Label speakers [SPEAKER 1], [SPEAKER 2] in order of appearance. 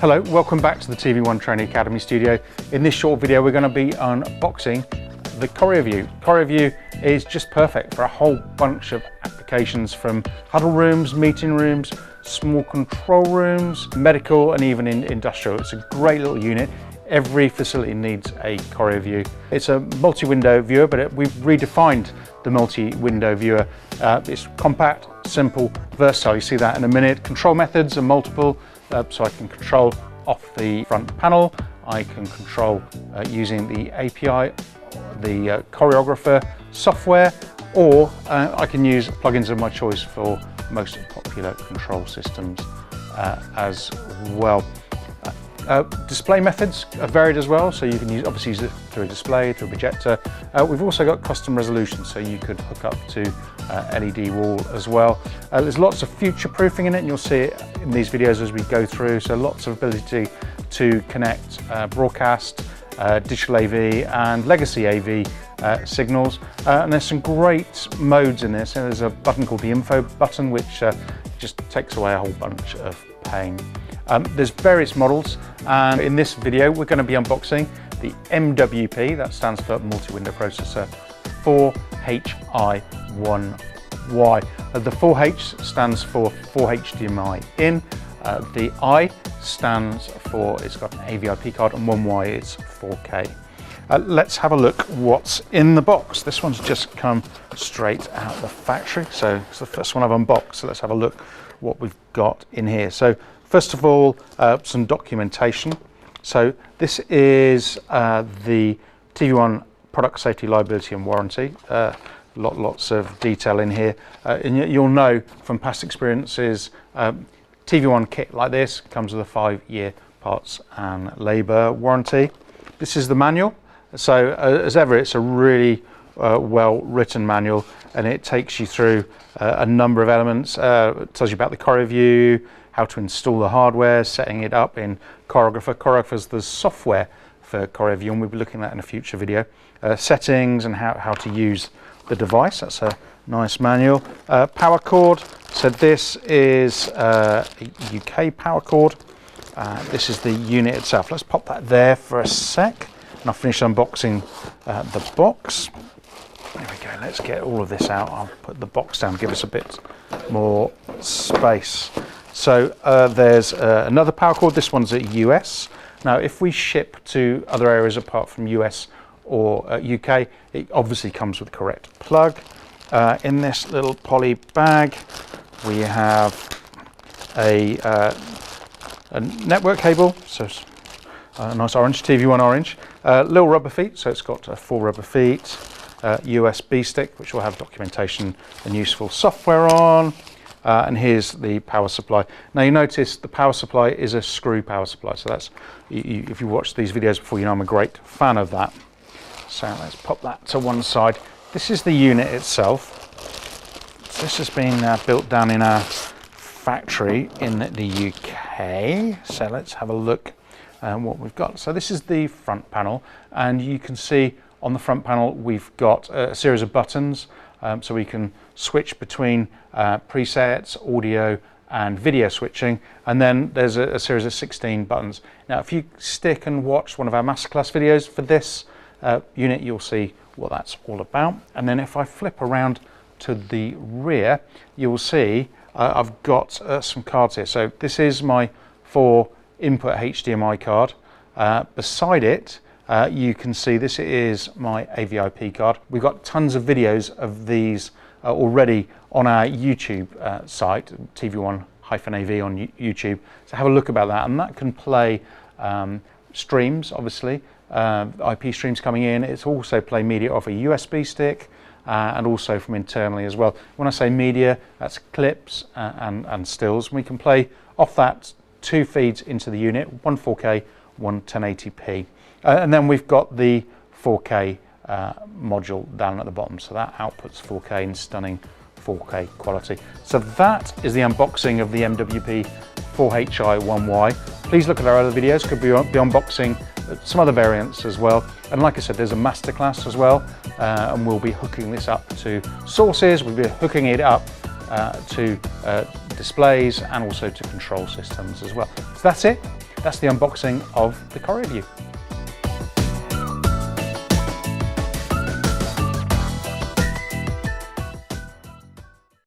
[SPEAKER 1] Hello, welcome back to the tvONE Training Academy studio. In this short video, we're going to be unboxing the CORIOview. CORIOview is just perfect for a whole bunch of applications, from huddle rooms, meeting rooms, small control rooms, medical, and even in industrial. It's a great little unit. Every facility needs a CORIOview. It's a multi-window viewer, but we've redefined the multi-window viewer. It's compact, simple, versatile. You see that in a minute. Control methods are multiple, so I can control off the front panel. I can control using the API, the choreographer software, or I can use plugins of my choice for most popular control systems as well. Display methods are varied as well, so you can obviously use it through a display, through a projector. We've also got custom resolution, so you could hook up to LED wall as well. There's lots of future proofing in it, and you'll see it in these videos as we go through, so lots of ability to connect broadcast, digital AV and legacy AV signals, and there's some great modes in this. And there's a button called the info button, which just takes away a whole bunch of pain. There's various models, and in this video we're going to be unboxing the MWP, that stands for multi-window processor 4HI1Y. The 4H stands for 4 HDMI in, the I stands for it's got an AVIP card, and 1Y is 4K. Let's have a look what's in the box. This one's just come straight out of the factory, so it's the first one I've unboxed, so let's have a look what we've got in here. So first of all, some documentation. So this is the tvONE product safety, liability and warranty. Lots of detail in here. And you'll know from past experiences, tvONE kit like this comes with a 5-year parts and labour warranty. This is the manual. So as ever, it's a really well written manual, and it takes you through a number of elements. It tells you about the CORIOview, how to install the hardware, setting it up in choreographer. Choreographer is the software for CORIOview, and we'll be looking at that in a future video. Settings and how to use the device. That's a nice manual. Power cord. So this is a UK power cord. This is the unit itself. Let's pop that there for a sec, and I'll finish unboxing the box. There we go. Let's get all of this out. I'll put the box down, give us a bit more space. So there's another power cord. This one's at US. Now, if we ship to other areas apart from US or UK, it obviously comes with the correct plug. In this little poly bag, we have a network cable, so a nice orange, tvONE orange. Little rubber feet, so it's got 4 rubber feet. USB stick, which will have documentation and useful software on. And here's the power supply. Now you notice the power supply is a screw power supply, so that's, if you watched these videos before, you know I'm a great fan of that. So let's pop that to one side. This is the unit itself. So this has been built down in our factory in the UK. So let's have a look at what we've got. So this is the front panel, and you can see on the front panel we've got a series of buttons, so we can switch between presets, audio and video switching, and then there's a series of 16 buttons. Now if you stick and watch one of our masterclass videos for this unit, you'll see what that's all about. And then if I flip around to the rear, you'll see I've got some cards here. So this is my 4 input HDMI card. Beside it, you can see this is my AVIP card. We've got tons of videos of these already on our YouTube site, tvONE-AV on YouTube. So have a look about that, and that can play streams, obviously, IP streams coming in. It's also play media off a USB stick and also from internally as well. When I say media, that's clips and stills. We can play off that 2 feeds into the unit, one 4K, one 1080p. And then we've got the 4K module down at the bottom, so that outputs 4K in stunning 4K quality. So that is the unboxing of the MWP 4HI1Y. Please look at our other videos, could be unboxing some other variants as well. And like I said, there's a masterclass as well, and we'll be hooking this up to sources. We'll be hooking it up to displays and also to control systems as well. So that's it. That's the unboxing of the CORIOview.